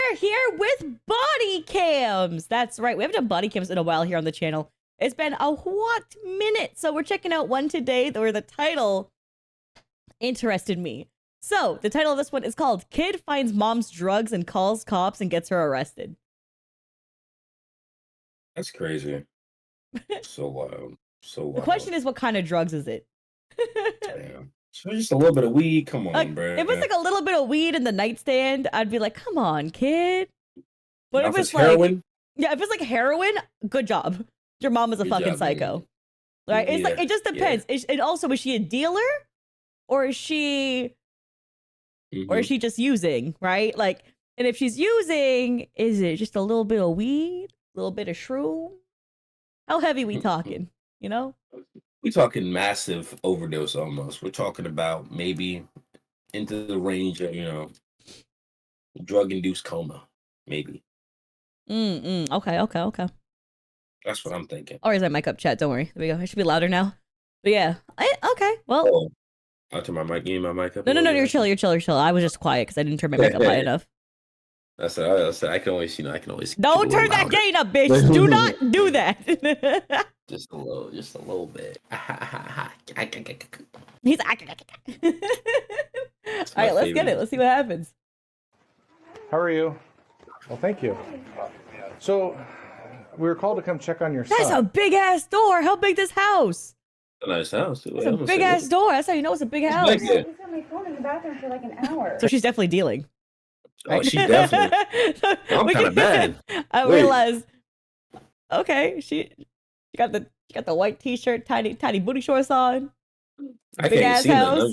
are here with body cams. That's right. We haven't done body cams in a while here on the channel. It's been a hot minute. So we're checking out one today where the title interested me. So the title of this one is called Kid Finds Mom's Drugs and Calls Cops and Gets Her Arrested. That's crazy. So wild. So wild. The question is, what kind of drugs is it? Damn. So just a little bit of weed. Come on, bro. If it was like a little bit of weed in the nightstand, I'd be like, come on, kid. But if it's like heroin, yeah, if it's like heroin, good job. Your mom is a fucking psycho. Right? It's like, it just depends. And also, is she a dealer? Or is she just using, right? Like, and if she's using, is it just a little bit of weed? A little bit of shroom? How heavy we talking, you know? we talking massive overdose almost. We're talking about maybe into the range of, drug-induced coma, maybe. Okay. That's what I'm thinking. Or is that mic up, chat? Don't worry. There we go. I should be louder now. But yeah. Okay. Well. I'll turn my mic. You need my mic up? No. You're chill. I was just quiet because I didn't turn my mic up high enough. I said I can always, Don't turn that gain up, bitch. Do not do that. just a little bit. He's all right, let's get it. Let's see what happens. How are you? Well, thank you. So, we were called to come check on your son. That's a big ass door. How big this house? A nice house too. It's a big ass door. That's how you know it's a big house. He's got my phone in the bathroom for like an hour. So she's definitely dealing. Oh, she definitely. I'm kind of bad. I realized. Okay, she got the white t-shirt, tiny booty shorts on. I can't see them.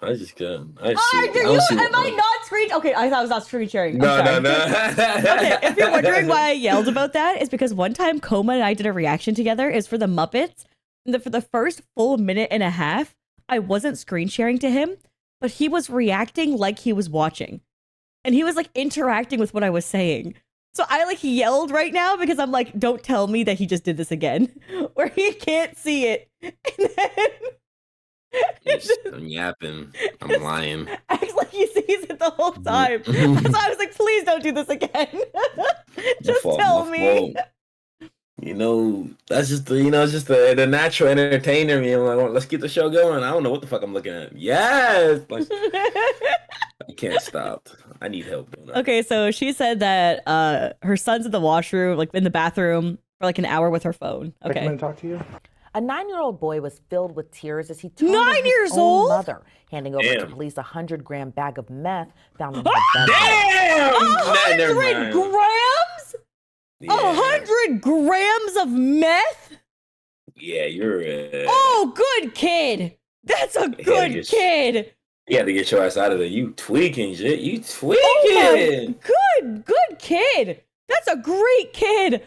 I just can't. Am I not screen? Okay, I thought I was not screen sharing. No. Okay, if you're wondering why I yelled about that, it's because one time Coma and I did a reaction together. Is for the Muppets. And for the first full minute and a half, I wasn't screen sharing to him, but he was reacting like he was watching. And he was like interacting with what I was saying. So I like yelled right now because I'm like, don't tell me that he just did this again. Where he can't see it. And then I'm yapping. I'm lying. Acts like he sees it the whole time. So I was like, please don't do this again. Just tell me. That's just the natural entertainer me. I'm like, well, let's get the show going. I don't know what the fuck I'm looking at. Yes, like, I can't stop. I need help. Okay, so she said that her son's in the washroom, like in the bathroom, for like an hour with her phone. Okay, Can I talk to you? A 9-year-old boy was filled with tears as he told 9 years his old mother, handing over to police a 100-gram bag of meth found in his Damn! 100 grams? Yeah. 100 grams of meth? Yeah, you're. Oh, good kid. That's a good kid. You had to get your ass out of there. You tweaking shit. You tweaking. Oh, good kid. That's a great kid.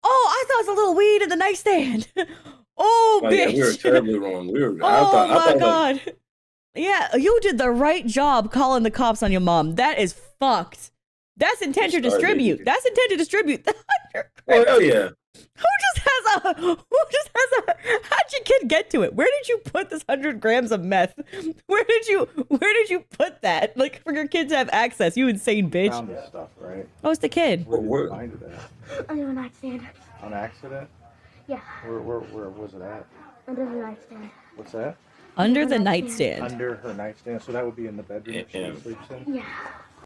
Oh, I thought it was a little weed in the nightstand. Oh, bitch. Yeah, we were terribly wrong. My God. Yeah, you did the right job calling the cops on your mom. That is fucked. That's intent to distribute. That's intent to distribute. Oh, hell yeah. Who just has a, how'd your kid get to it? Where did you put this 100 grams of meth? Where did you put that? Like, for your kid to have access, you insane bitch. Found this stuff, right? Oh, it's the kid. Where find it at? Under the nightstand. On accident? Yeah. Where was it at? Under the nightstand. What's that? Under the nightstand. Under her nightstand. So that would be in the bedroom she sleeps in? Yeah.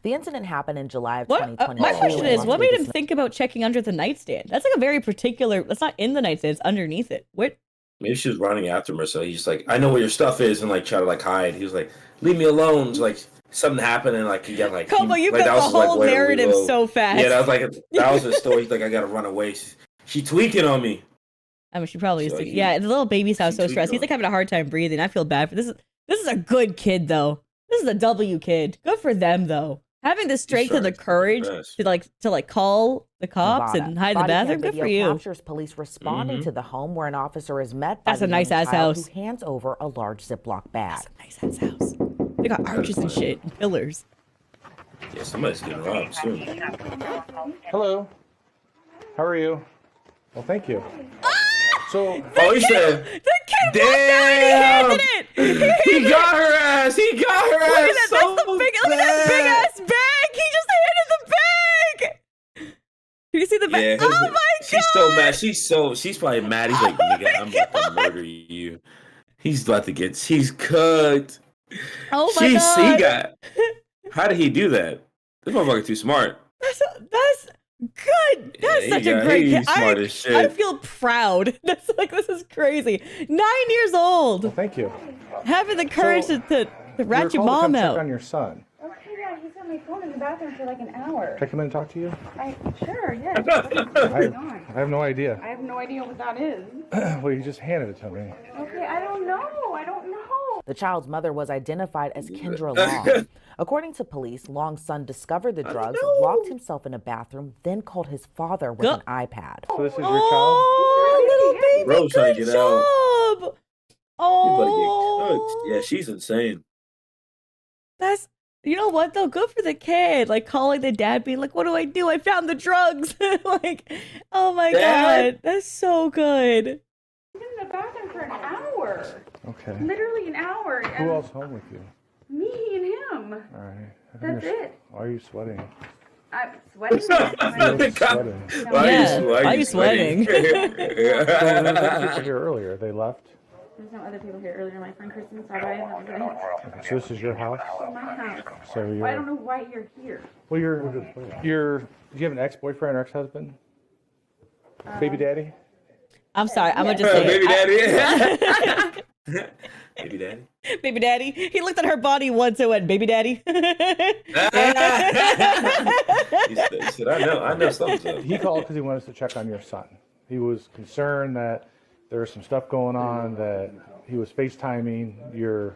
The incident happened in July of What? 2022. My question is, what made him think about checking under the nightstand? That's like a very particular. That's not in the nightstand. It's underneath it. What? Maybe she was running after him, so he's just like, I know where your stuff is, and like try to like hide. He was like, leave me alone. It's like something happened, and like he got like. Coma, you got the whole narrative so fast. Yeah, that was the story. He's like, I gotta run away. She tweaking on me. I mean, she probably is. Yeah, the little baby sounds so stressed. He's like having a hard time breathing. I feel bad for this. This is a good kid though. This is a W kid. Good for them though. Having the strength and the courage to call the cops and hide in the bathroom. Good for you. Captures police responding to the home where an officer is met by That's a nice ass house. Who hands over a large Ziploc bag. That's a nice ass house. They got arches and shit and pillars. Yeah, somebody's getting robbed soon. Hello. How are you? Well, thank you. So, he said, the kid damn, walked out and he handed it. He got her ass. He got her ass. Look at that big ass bag. He just handed the see the Yeah, oh my god! she's so mad. She's probably mad. He's like, nigga, I'm about to murder you. He's about to get. She's cooked. Oh my god! He got. How did he do that? This motherfucker too smart. That's good. That's such a great kid. Smart as shit. I feel proud. That's like this is crazy. 9 years old. Well, thank you. Having the courage to rat your mom check out. on your son. Okay, yeah, he's got my phone in the bathroom for like an hour. Can I come in and talk to you? Sure, yes. What's going on? I have no idea. I have no idea what that is. Well, you just handed it to me. Okay, I don't know. I don't know. The child's mother was identified as Kendra Long. According to police, Long's son discovered the drugs, locked himself in a bathroom, then called his father with an iPad. So this is your Oh, little baby, Rose trying to good get out. job. You better get Oh, cooked. Yeah, she's insane. that's, you know what though? Good for the kid. Like calling the dad, being like, "What do I do? I found the drugs." Like, oh my Dad? god, that's so good. He's in the bathroom for an hour. child? Okay. Literally an hour. Who and else home with you? Me and him. All right. That's it. Why are you sweating? I'm sweating. You're sweating. Yeah, why are you sweating? There were people here earlier. They left. There's no other people here earlier. My friend Kristen saw by and that was it. Okay, so this is your house. My house. So Well, I you're. don't know why you're here. Well, you're. Do you have an ex-boyfriend or ex-husband? Baby daddy. I'm sorry. I'm gonna just say, Baby it. daddy. Baby daddy. Baby daddy. He looked at her body once and went, "Baby daddy." He said, I know something's up. He called because he wanted us to check on your son. He was concerned that there was some stuff going on, that he was FaceTiming your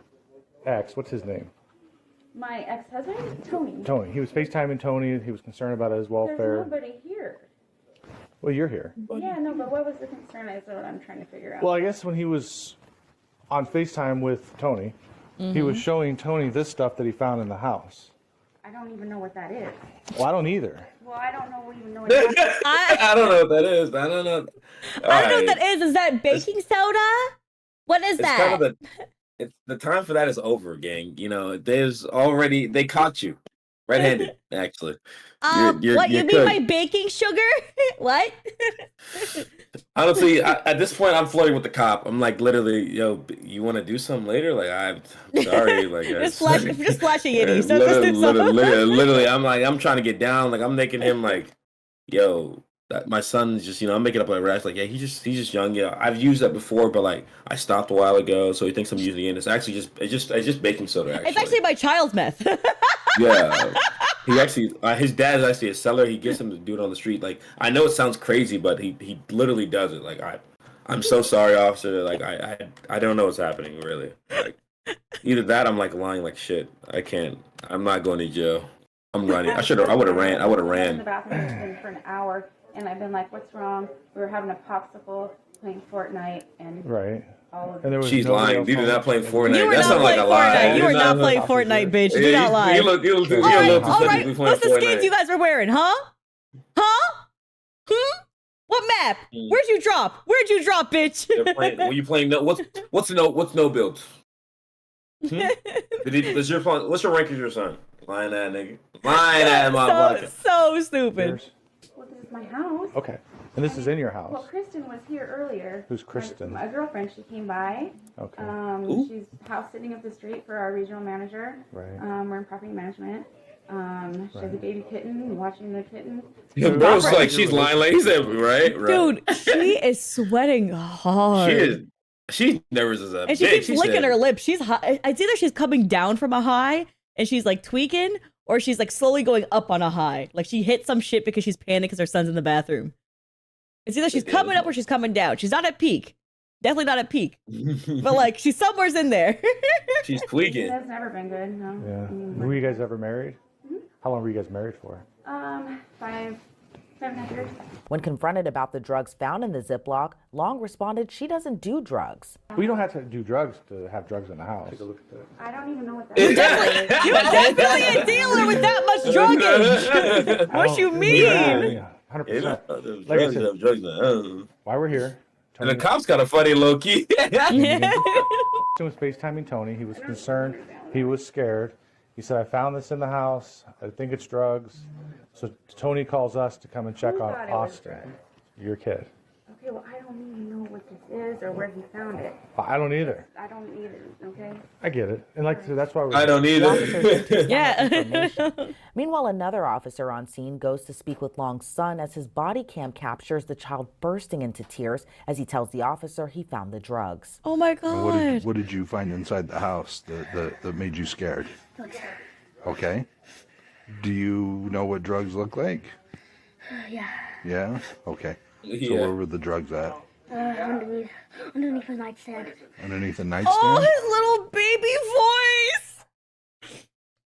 ex. What's his name? My ex-husband, Tony. Tony. He was FaceTiming Tony. He was concerned about his There's welfare. nobody here. Well, you're here. Yeah, no, but what was the concern? Is what I'm trying to figure out. Well, I guess when he was on FaceTime with Tony, he was showing Tony this stuff that he found in the house. I don't even know what that is. Well, I don't either. Well, I don't know even know what that is. I don't know what that is. I don't know. I don't know what that is. Is that baking soda? What is It's that? kind of the time for that is over, gang. You know, they caught you red-handed. Actually, what you mean cooked. by baking sugar? What? Honestly, at this point, I'm flirting with the cop. I'm like, literally, yo, you want to do something later? Like, I'm sorry, like, just flashing it. So literally, I'm trying to get down. Like, I'm making him like, yo, my son's just, I'm making up a rash. Like, yeah, he's just young. Yeah, I've used that before, but like, I stopped a while ago, so he thinks I'm using it. It's actually it's just baking soda. Actually. It's actually my child's meth. Yeah. He actually, his dad is actually a seller. He gets him to do it on the street. Like, I know it sounds crazy, but he literally does it. Like, I'm so sorry, officer. Like, I don't know what's happening, really. Like, either that, I'm like lying like shit. I can't. I'm not going to jail. I'm running. I would have ran. I would have In the ran. bathroom has been for an hour, and I've been like, "What's wrong?" We were having a popsicle, playing Fortnite, and Right. all of And there was She's nobody lying. else These are home. not playing Fortnite. You were That not sounds like playing a lie. Fortnite. You were not playing Officer. Fortnite, bitch. Do not lie. You look All too right, playing what's the skins Fortnite. you guys were wearing, huh? Huh? What map? Where'd you drop? Bitch? Were you playing no? What's no build? What's your rank as your son? Lying that nigga. Lying that motherfucker. so stupid. Yours? Well, this is my house. Okay. And this is in your Well, house. Kristen was here earlier. Who's Kristen? My girlfriend. She came by. Okay. Ooh. She's house sitting up the street for our regional manager. Right. We're in property management. She has a baby kitten, watching the kitten. Bro's like, she's lying like he's every right. Dude, she is sweating hard. She is. She's nervous as a And she bitch. keeps She licking said- her lips. She's high. It's either she's coming down from a high and she's like tweaking, or she's like slowly going up on a high. Like she hit some shit because she's panicked because her son's in the bathroom. It's either she's coming up or she's coming down. She's not at peak. Definitely not at peak. But like she's somewhere's in there. She's tweaking. That's never been good. No. Yeah. Were you guys ever married? How long were you guys married for? 7.5 years. When confronted about the drugs found in the Ziploc, Long responded she doesn't do drugs. Well, you don't have to do drugs to have drugs in the house. Take a look at that. I don't even know what that is. You're definitely a dealer with that much druggage. What you mean? Yeah, 100%. Like I said, Drugs. why we're here. And the cops got a funny low key. He was FaceTiming Tony. He was concerned. He was scared. He said, I found this in the house. I think it's drugs. So Tony calls us to come and check Who on thought it was Austin, drugs? your kid. Okay, well, I don't even know what this is or where he found it. I don't either. I don't either, okay? I get it. And like I said, that's why we're I don't The officer then either. takes down the Yeah. information. Meanwhile, another officer on scene goes to speak with Long's son as his body cam captures the child bursting into tears as he tells the officer he found the drugs. Oh my And god. what did you find inside the house that made you scared? Okay. Do you know what drugs look like? Yeah, Yeah? Okay. So Yeah. where were the drugs at? underneath his nightstand. Underneath the nightstand? Oh, his little baby voice.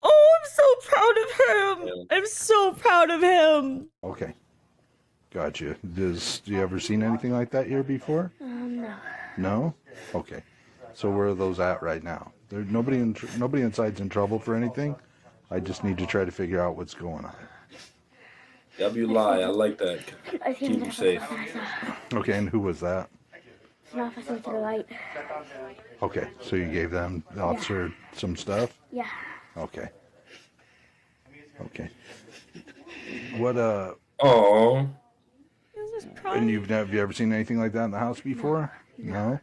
Oh, I'm so proud of him. I'm so proud of him. Okay. Gotcha. Do you ever seen anything like that here before? No. No? Okay. So where are those at right now? Nobody inside's in trouble for anything. I just need to try to figure out what's going on. W lie. I like that. I Keep him safe. Okay, and who was that? An officer to the right. Okay, so you gave them, the officer, some stuff? Yeah. Okay. Okay. What, Oh. and have you ever seen anything like that in the house before? No?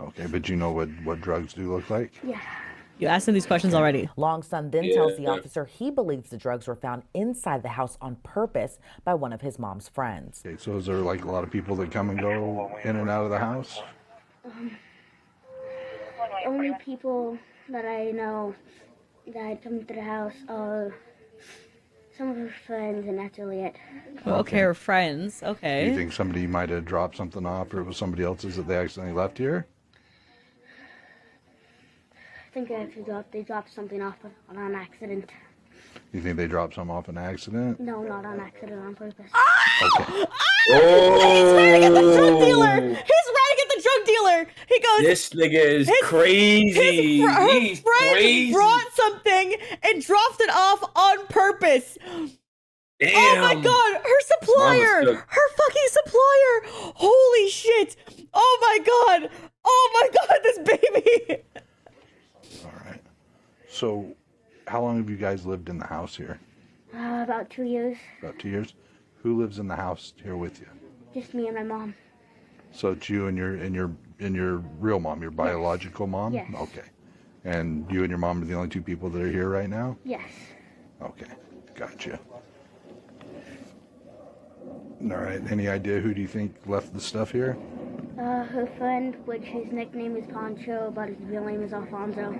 Okay, but you know what drugs do look like? Yeah. You asked him these questions already. Long's son then tells the Yeah. officer he believes the drugs were found inside the house on purpose by one of his mom's friends. Okay, so is there like a lot of people that come and go in and out of the house? Only people that I know that come to the house are some of her friends, and that's really it. Okay, we're friends. Do you Okay. think somebody might have dropped something off, or it was somebody else's that they accidentally left here? I think they dropped something off on an accident. You think they dropped some off an accident? No, not on accident, on purpose. Okay. Get the drug dealer. Oh. He's right at the drug dealer. He goes, This nigga is crazy. her He's friend crazy. brought something and dropped it off on purpose. Damn. Oh my god, her supplier! Mama's cooked. Her fucking supplier! Holy shit! Oh my god! Oh my god, this baby! All right. So, how long have you guys lived in the house here? About 2 years. About 2 years. Who lives in the house here with you? Just me and my mom. So it's you and your real mom, your biological mom? Yes. Okay. And you and your mom are the only two people that are here right now? Yes. Okay. Gotcha. All right. Any idea who do you think left the stuff here? Her friend, which his nickname is Poncho, but his real name is Alfonso.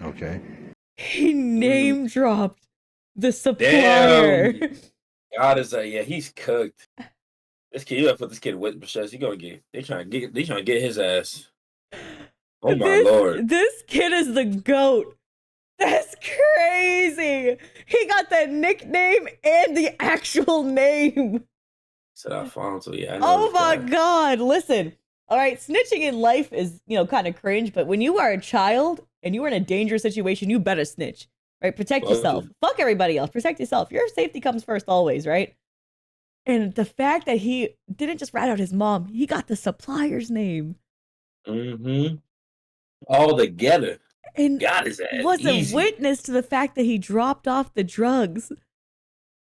Okay. He name dropped the supplier. Damn. God is yeah, he's cooked. This kid, you gotta put this kid with Michelle. He gonna get. They trying to get his ass. Oh my lord. This kid is the GOAT. That's crazy. He got the nickname and the actual name. Said Alfonso. Yeah. I know Oh this my guy. god, listen. All right, snitching in life is, kind of cringe, but when you are a child and you are in a dangerous situation, you better snitch. Right? Protect Well, yourself. Fuck everybody else. Protect yourself. Your safety comes first always, right? And the fact that he didn't just rat out his mom, he got the supplier's name. Mm-hmm. All together. And Got his ass. was a Easy. witness to the fact that he dropped off the drugs.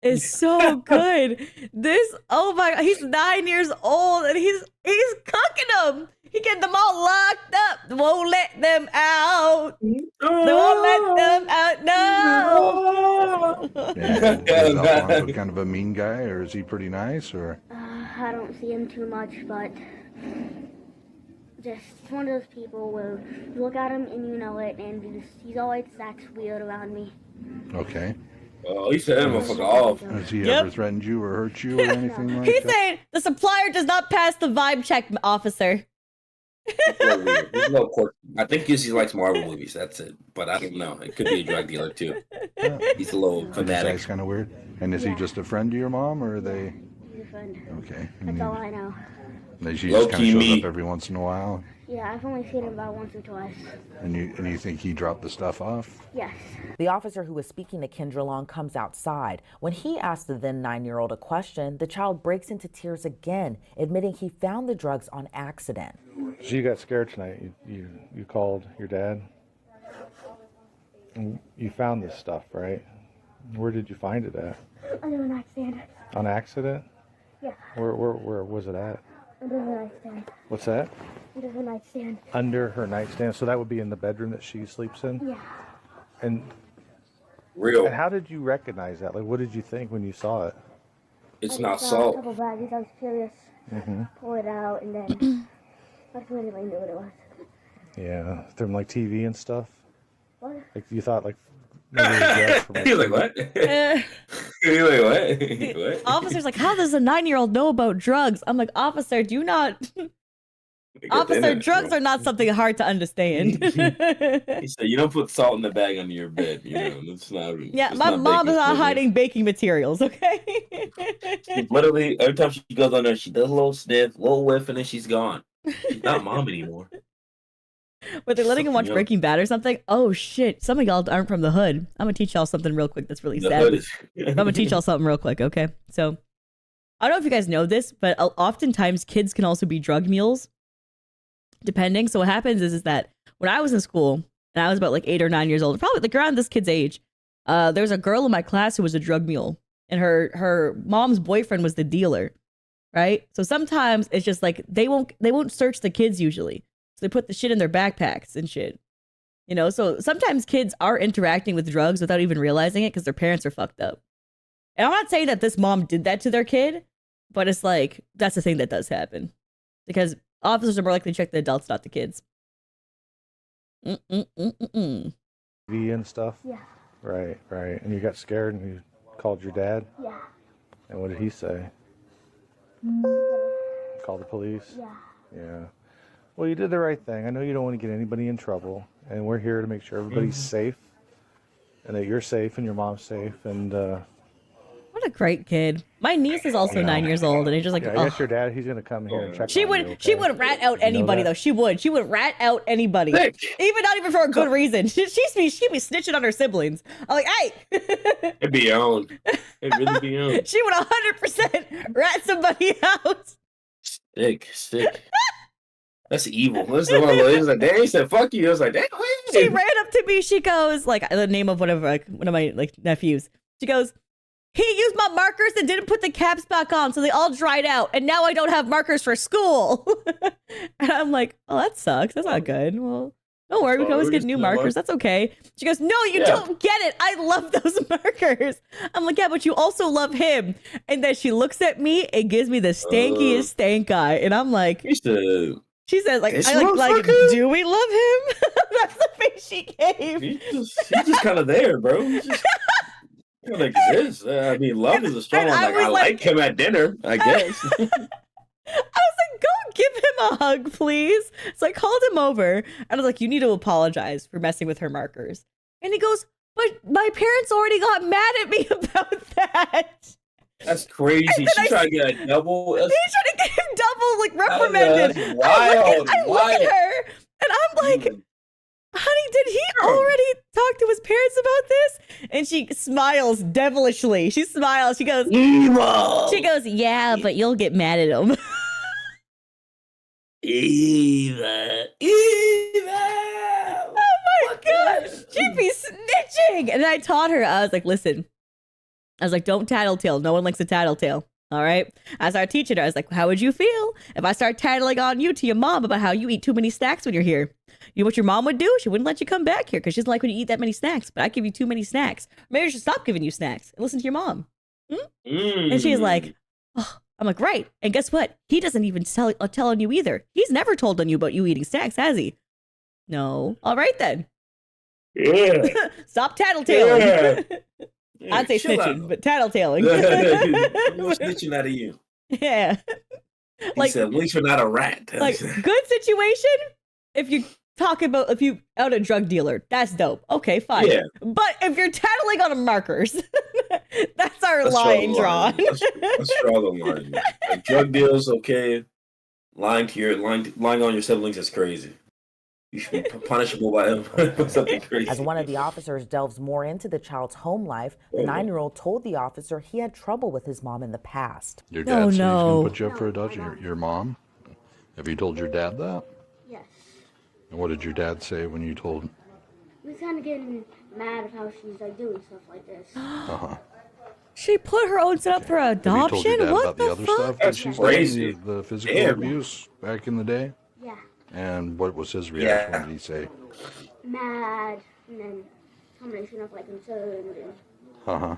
Is so good. This, oh my god, he's 9 years old and he's cooking them. He get them all locked up. Won't let them out. Won't let them out. No. And is Alfonso kind of a mean guy, or is he pretty nice, or? I don't see him too much, but just one of those people where you look at him and you know it, and he's always acts weird around me. Okay. Oh, he said that motherfucker off. Has he Yep. ever threatened you or hurt you or anything like He's that? saying the supplier does not pass the vibe check, officer. There's no quirk. I think he likes Marvel movies. That's it. But I don't know. It could be a drug dealer too. He's a little That's fanatic. kind of weird. And is he just a friend to your mom, or are they? He's a friend. Okay. That's all I know. And she just kind Low-key of shows me. up every once in a while, Yeah, I've only seen him about once or twice. and you think he dropped the stuff off? Yes. The officer who was speaking to Kendra Long comes outside. When he asks the then 9-year-old a question, the child breaks into tears again, admitting he found the drugs on accident. So you got scared tonight. You called your dad. And you found this stuff, right? Where did you find it at? Under the nightstand. On accident? Yeah, Where was it at? under the nightstand. What's that? Under the nightstand. Under her nightstand. So that would be in the bedroom that she sleeps in? Yeah. And Real. how did you recognize that? Like, what did you think when you saw it? It's I not just saw a salt. couple baggies. I was curious. Pull it out, and then that's when I knew what it was. Yeah, from like TV and stuff. What? Like you thought, like maybe it was drugs from, He's like, what? He's like, what? What? Officer's like, how does a 9-year-old know about drugs? I'm like, officer, do you not... Officer, drugs are not something hard to understand. He said, you don't put salt in the bag under your bed. You know, it's not. Yeah, it's my not mom is baking not soda. hiding baking materials, okay? She literally, every time she goes on there, she does a little sniff, a little whiff, and then she's gone. She's not mom anymore. But they're letting him watch Something else. Breaking Bad or something. Oh shit! Some of y'all aren't from the hood. I'm gonna teach y'all something real quick. That's really The sad. hood is. I'm gonna teach y'all something real quick. Okay, so I don't know if you guys know this, but oftentimes kids can also be drug mules, depending. So what happens is that when I was in school and I was about like 8 or 9 years old, probably like around this kid's age, there was a girl in my class who was a drug mule, and her mom's boyfriend was the dealer, right? So sometimes it's just like they won't search the kids usually. They put the shit in their backpacks and shit. You know, so sometimes kids are interacting with drugs without even realizing it because their parents are fucked up. And I'm not saying that this mom did that to their kid, but it's like, that's the thing that does happen. Because officers are more likely to check the adults, not the kids. TV and stuff. Yeah. Right. And you got scared and you called your dad. Yeah. And what did he say? Call the police. Yeah. Yeah. Well, you did the right thing. I know you don't want to get anybody in trouble, and we're here to make sure everybody's safe, and that you're safe and your mom's safe. And What a great kid. My niece is also 9 years old, and it's just like, yeah, I guess your dad, he's gonna come here and check. She on would you, she okay? would rat out anybody that? though. She would rat out anybody. Nick. Even not even for a good reason. She'd be snitching on her siblings. I'm like, hey. It'd be on. It really be on. She would 100% rat somebody out. Sick. That's evil. That's the one. He was like, damn. He said, "Fuck you." I was like, damn. She ran up to me. She goes, like, the name of one of my like nephews. She goes, he used my markers and didn't put the caps back on, so they all dried out, and now I don't have markers for school. And I'm like, oh, that sucks. That's not good. Well, don't worry, we can always get new markers. That's okay. She goes, no, you don't get it. I love those markers. I'm like, yeah, but you also love him. And then she looks at me and gives me the stankiest stank eye, and I'm like, she says, like, This I like, motherfucker? do we love him? That's the face she gave. He's just kind of there, bro. He's just kind of exists. I mean, love is a strong And one. I Like, was I like- like him at dinner, I guess. I was like, go give him a hug, please. So I called him over, and I was like, you need to apologize for messing with her markers. And he goes, but my parents already got mad at me about that. That's crazy. And She then tried to get a double. He's trying to get him double, like, reprimanded. That's I look wild. at her, and I'm like, honey, did he already talk to his parents about this? And she smiles devilishly. She smiles. She goes, Evil. She goes, yeah, but you'll get mad at him. Evil. Oh my god, she'd be snitching. And then I taught her, I was like, listen, I was like, don't tattletale. No one likes a tattletale. All right. I started teaching her. I was like, how would you feel if I start tattling on you to your mom about how you eat too many snacks when you're here? You know what your mom would do? She wouldn't let you come back here because she doesn't like when you eat that many snacks. But I give you too many snacks. Maybe I should stop giving you snacks and listen to your mom. And she's like, oh. I'm like, right. And guess what? He doesn't even tell on you either. He's never told on you about you eating snacks, has he? No. All right then. Yeah. Stop tattletailing. Yeah. I'd say Chill snitching, out. but tattletailing. What's snitching out of you? Yeah. He said, at least you're not a rat. Like, good situation if you talk about if you out a drug dealer, that's dope. Okay, fine. Yeah. But if you're tattling on markers, that's our Let's draw line the drawn. Let's draw the line. Like, drug deals, okay. Lying on your siblings is crazy. You should be punishable by something crazy. As one of the officers delves more into the child's home life, the 9-year-old told the officer he had trouble with his mom in the past. Your dad said he's going to put you up for adoption. Your mom? Have you told your dad that? Yes. And what did your dad say when you told him? We was kind of getting mad of how she's like doing stuff like this. She put her own son up for Have you told adoption? your dad What about the the other fuck? stuff that That's she's crazy. done, the physical Damn. abuse back in the day? Yeah, And what was his reaction? Yeah. What did he say? mad, and then combination of like concerned and Uh-huh.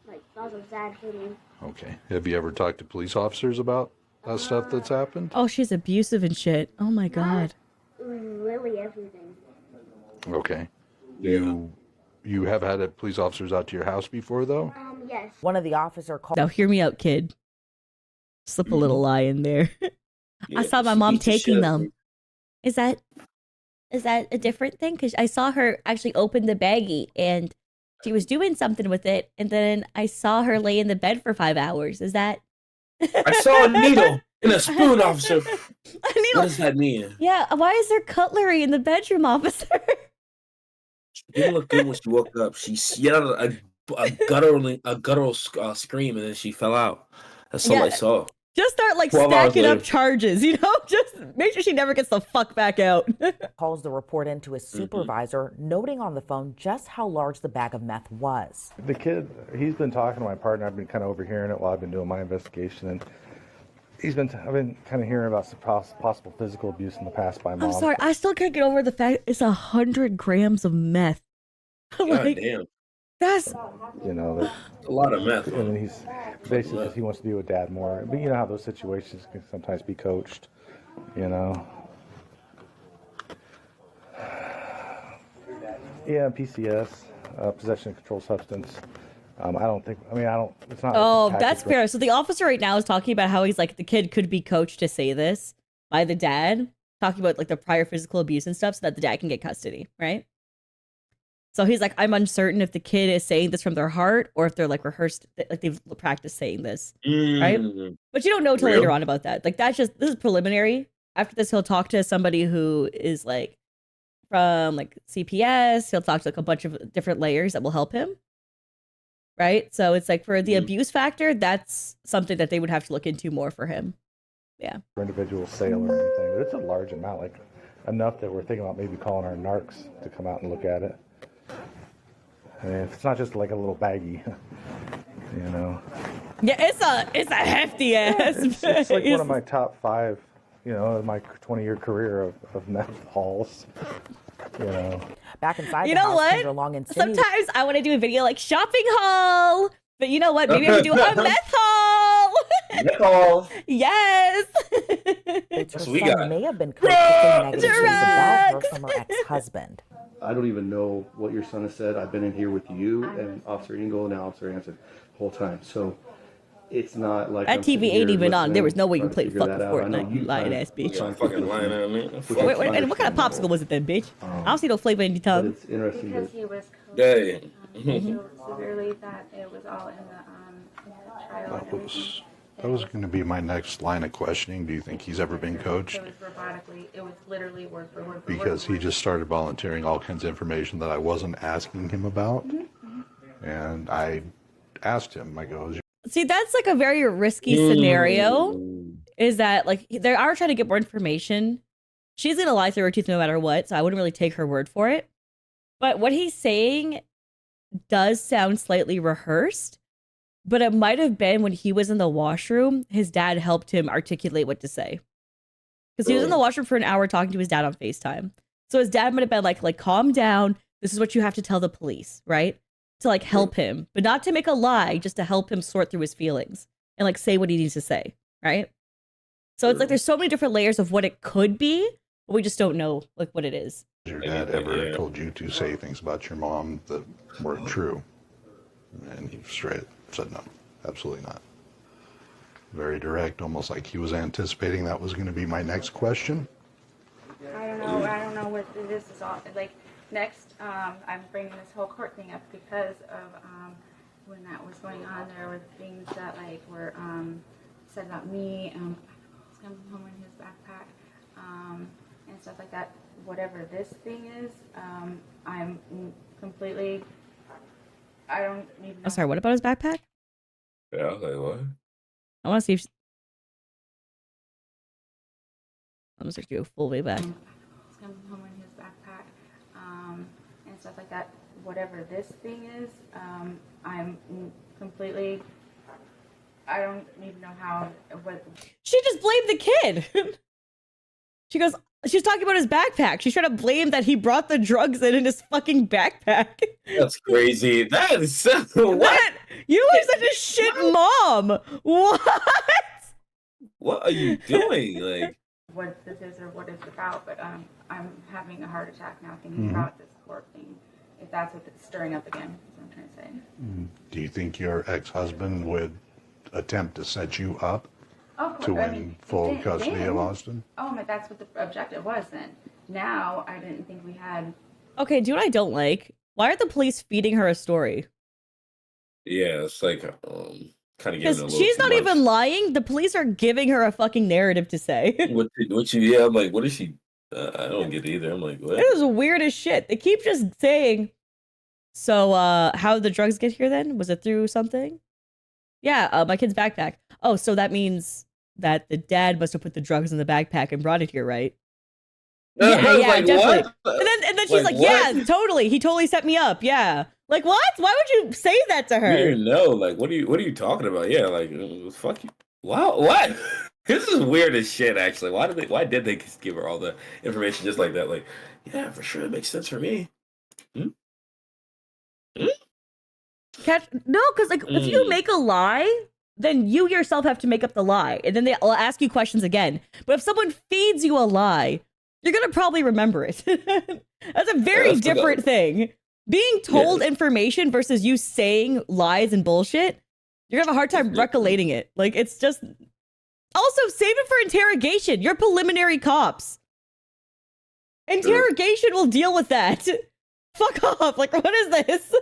like lots of sad feeling. Okay. Have you ever talked to police officers about that stuff that's happened? Oh, she's abusive and shit. Oh my god. Really everything. Okay. You have had police officers out to your house before, though? Yes. One of the officer called Now hear me out, kid. Slip a little lie in there. I saw my mom taking them. Is that a different thing? Because I saw her actually open the baggie and she was doing something with it, and then I saw her lay in the bed for 5 hours. Is that? I saw a needle in a spoon, officer. A needle? What does that mean? Yeah. Why is there cutlery in the bedroom, officer? She didn't look good when she woke up. She yelled a guttural scream, and then she fell out. That's all Yeah. I saw. Just start like 12 hours stacking up later. charges, you know? Just make sure she never gets the fuck back out. calls the report in to his supervisor, noting on the phone just how large the bag of meth was. The kid, he's been talking to my partner. I've been kind of overhearing it while I've been doing my investigation, and I've been kind of hearing about some possible physical abuse in the past by mom. I'm sorry, I still can't get over the fact it's 100 grams of meth. God Like, damn. that's You know, that, A lot of meth. and then he's basically because he wants to be with dad more. But you know how those situations can sometimes be coached. You know. Yeah, PCS, possession of controlled substance. I don't. It's not. oh, packaged that's fair. So the officer right now is talking about how he's like the kid could be coached to say this by the dad, talking about like the prior physical abuse and stuff, so that the dad can get custody, right? So he's like, I'm uncertain if the kid is saying this from their heart or if they're like rehearsed, like they've practiced saying this, right? But you don't know till Real? later on about that. Like this is preliminary. After this, he'll talk to somebody who is like from like CPS. He'll talk to like a bunch of different layers that will help him. Right. So it's like for the abuse factor, that's something that they would have to look into more for him. Yeah. individual sale or anything, but it's a large amount, like enough that we're thinking about maybe calling our narcs to come out and look at it. And it's not just like a little baggie, you know. Yeah, it's a hefty ass. It's like one of my top 5, you know, my 20-year career of meth hauls, you know. Back inside You the know house, what? Kendra Long insinuated Sometimes I want to do a video like shopping haul, but you know what? Maybe I can do a meth haul. No. Yes. her That's what we son got. may have been coached to say negative things about her Drugs! from her ex-husband. I don't even know what your son has said. I've been in here with you and Officer Engel and Officer Hanson the whole time. So it's not like That I'm sitting TV ain't here even on. There listening, was no way you trying to played figure fucking that out. I know Fortnite, you lying kind ass of bitch. I'm fucking lying at me. Wait, and what kind of popsicle was it then, bitch? I don't see no flavor in your But tongue. it's interesting Because that he was Yeah. so severely that it was all in the trial. and everything. That was going to be my next line of questioning. Do you think he's ever been coached? It was robotically, it was literally word for word. Because he just started volunteering all kinds of information that I wasn't asking him about. And I asked him, I go, See, that's like a very risky scenario. Is that like they are trying to get more information? She's gonna lie through her teeth no matter what, so I wouldn't really take her word for it. But what he's saying does sound slightly rehearsed, but it might have been when he was in the washroom, his dad helped him articulate what to say. Because he was in the washroom for an hour talking to his dad on FaceTime. So his dad might have been like, calm down. This is what you have to tell the police, right? To like help him, but not to make a lie, just to help him sort through his feelings and like say what he needs to say, right? So it's like there's so many different layers of what it could be, but we just don't know like what it is. has your dad ever told you to say things about your mom that weren't true? And he straight said no, absolutely not. Very direct, almost like he was anticipating that was going to be my next question. I don't know what this is all, like, next, I'm bringing this whole court thing up because of, when that was going on, there were things that, like, were, said about me, he's coming home in his backpack, and stuff like that. Whatever this thing is, I'm completely, I don't even know. I'm sorry, what about his backpack? Yeah, I was like, what? I want to see if I'm gonna do a full way back. He's coming home in his backpack, and stuff like that. whatever this thing is, I'm completely. I don't even know how. What She just blamed the kid. She goes. She's talking about his backpack. She's trying to blame that he brought the drugs in his fucking backpack. That's crazy. That is so what? You are such a shit mom. What? What are you doing? Like, what this is or what it's about, but I'm having a heart attack now thinking about this court thing. If that's what it's stirring up again, is what I'm trying to say. Do you think your ex-husband would attempt to set you up to win full custody of Austin? Oh, but that's what the objective was then. Now, I didn't think we had... Okay, do you know what I don't like? Why are the police feeding her a story? yeah, it's like kind of giving it a Because little she's too not much. even lying. The police are giving her a fucking narrative to say. Yeah, I'm like, what is she? I don't get it either. I'm like, what? It is weird as shit. They keep just saying, so how did the drugs get here then? Was it through something? Yeah, my kid's backpack. Oh, so that means that the dad must have put the drugs in the backpack and brought it here, right? I Yeah, was yeah, like, definitely. what? And then she's like, what? yeah, totally. He totally set me up. Yeah. Like, what? Why would you say that to You her? didn't know. Like, what are you talking about? Yeah, like, fuck you. Wow, what? This is weird as shit. Actually, why did they just give her all the information just like that? Like, yeah, for sure, it makes sense for me. No, because like if you make a lie, then you yourself have to make up the lie, and then they'll ask you questions again. But if someone feeds you a lie, you're gonna probably remember it. That's a very different thing. Being told information versus you saying lies and bullshit, you're gonna have a hard time recollecting it. Like it's just. Also, save it for interrogation. You're preliminary cops. Interrogation will deal with that. Fuck off. Like, what is this?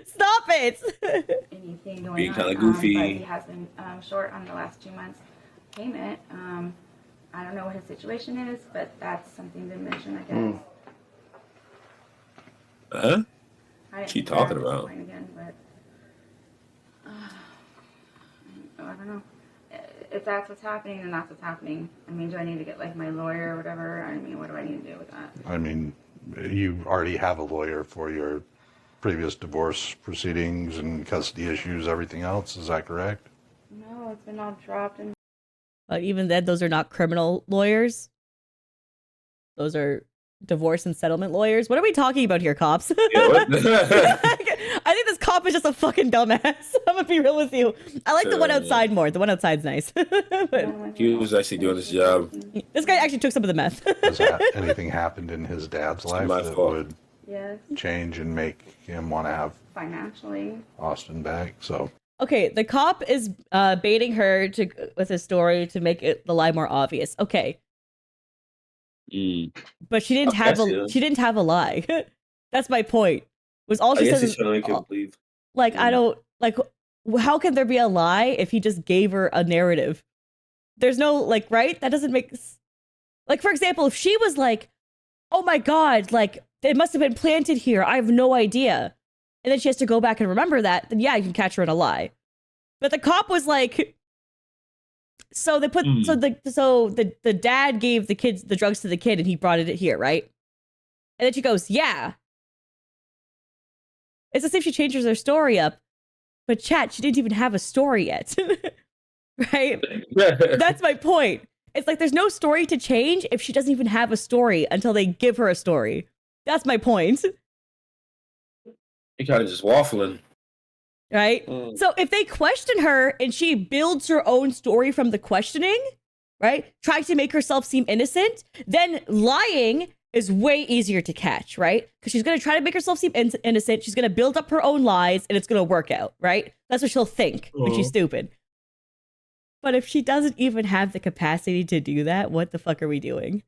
Stop it. Anything going Being on. kind of goofy. But he has been short on the last 2 months payment. I don't know what his situation is, but that's something to mention, I guess. Huh? What's she talking about? Again, but, I don't know. If that's what's happening, then that's what's happening. I mean, do I need to get like my lawyer or whatever? I mean, what do I need to do with that? I mean, you already have a lawyer for your previous divorce proceedings and custody issues, everything else. Is that correct? No, it's been all dropped. And Even then, those are not criminal lawyers. Those are divorce and settlement lawyers. What are we talking about here, cops? I think this cop is just a fucking dumbass. I'm gonna be real with you. I like the one outside more. The one outside's nice. But He was actually doing his job. this guy actually took some of the meth. Has anything happened in his dad's life that would change and make him want to have financially Austin back? So okay, the cop is baiting her to with his story to make the lie more obvious. Okay, but she didn't have a lie. That's my point. Was all she says is like I don't like. How can there be a lie if he just gave her a narrative? There's no like right. That doesn't make like for example, if she was like, "Oh my god, like it must have been planted here. I have no idea," and then she has to go back and remember that, then yeah, you can catch her in a lie. But the cop was like, so they put so the dad gave the drugs to the kid and he brought it here, right? And then she goes, yeah. It's as if she changes her story up, but chat, she didn't even have a story yet, right? That's my point. It's like there's no story to change if she doesn't even have a story until they give her a story. That's my point. You're kind of just waffling. Right? So if they question her and she builds her own story from the questioning, right? Trying to make herself seem innocent, then lying is way easier to catch, right? Because she's going to try to make herself seem innocent. She's going to build up her own lies and it's going to work out, right? That's what she'll think when she's stupid. But if she doesn't even have the capacity to do that, what the fuck are we doing?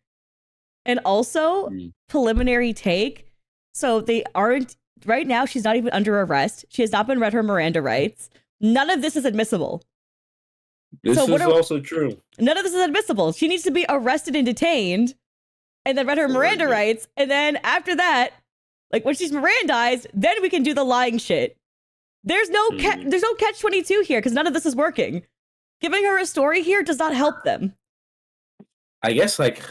And also, preliminary take. So they aren't, right now, she's not even under arrest. She has not been read her Miranda rights. None of this is admissible. This is also true. None of this is admissible. She needs to be arrested and detained and then read her Miranda rights. And then after that, like when she's Mirandized, then we can do the lying shit. There's no catch-22 here because none of this is working. Giving her a story here does not help them. I guess like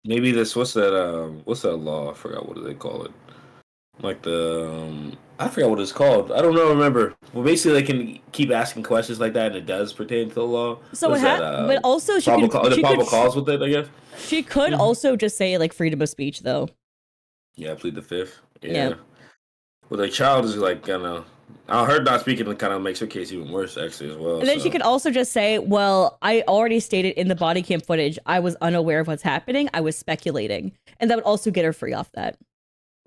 maybe this what's that law? I forgot what do they call it. like the I forgot what it's called. I don't know. Remember? Well, basically, they can keep asking questions like that, and it does pertain to the law. So What is that? but also she probable could, the she probable could, cause with it, I guess. she could also just say like freedom of speech though. Yeah, plead the fifth. Yeah. Well, the child is like gonna. Her not speaking kind of makes her case even worse, actually, as well. And then so. she could also just say, well, I already stated in the body cam footage, I was unaware of what's happening. I was speculating. And that would also get her free off that.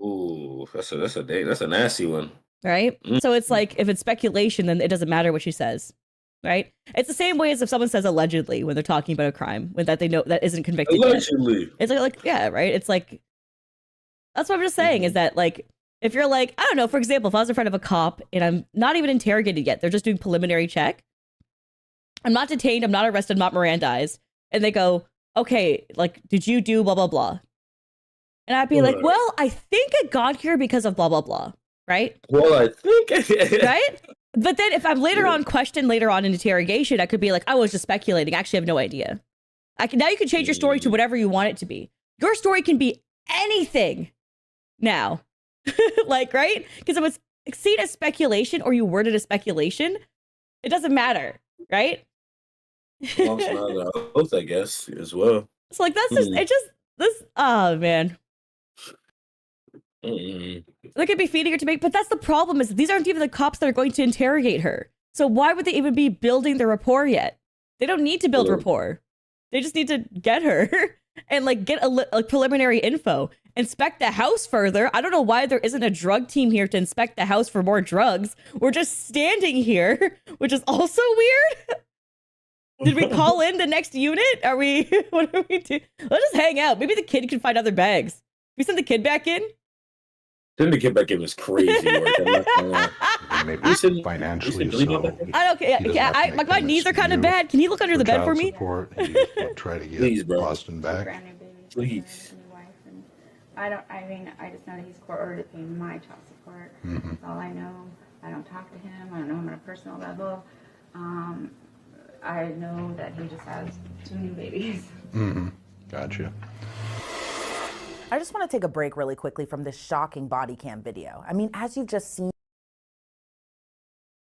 Ooh, that's a nasty one. Right? So it's like, if it's speculation, then it doesn't matter what she says. Right? It's the same way as if someone says allegedly when they're talking about a crime, when that they know that isn't convicted Allegedly. yet. It's like, yeah, right? It's like, that's what I'm just saying, is that like, if you're like, I don't know, for example, if I was in front of a cop and I'm not even interrogated yet, they're just doing preliminary check. I'm not detained, I'm not arrested, I'm not Mirandized. And they go, okay, like, did you do blah, blah, blah? And I'd be like, well, I think I got here because of blah, blah, blah. Right? Well, I think. Right? But then if I'm later on questioned, later on in interrogation, I could be like, I was just speculating. I actually have no idea. Now you can change your story to whatever you want it to be. Your story can be anything now. Like, right? Because if it's seen as speculation or you worded as speculation, it doesn't matter, right? Both, I guess, as well. It's like, that's just, oh, man. They could be feeding her to make, but that's the problem, is these aren't even the cops that are going to interrogate her. So why would they even be building the rapport yet? They don't need to build rapport. They just need to get her and like get a preliminary info. Inspect the house further. I don't know why there isn't a drug team here to inspect the house for more drugs. We're just standing here, which is also weird. Did we call in the next unit? What are we doing? Let's just hang out. Maybe the kid can find other bags. We send the kid back in? Then the kid back in was crazy work. I'm not gonna lie. Maybe financially, so I don't care. Yeah, my knees are kind of bad. Can you look under the bed for me? Support, try to get Please, bro. Boston back. Brand new baby. Please. New wife, and I just know that he's court ordered to pay my child support. That's all I know. I don't talk to him. I don't know him on a personal level. I know that he just has 2 new babies. Gotcha. I just want to take a break really quickly from this shocking body cam video. I mean, as you've just seen.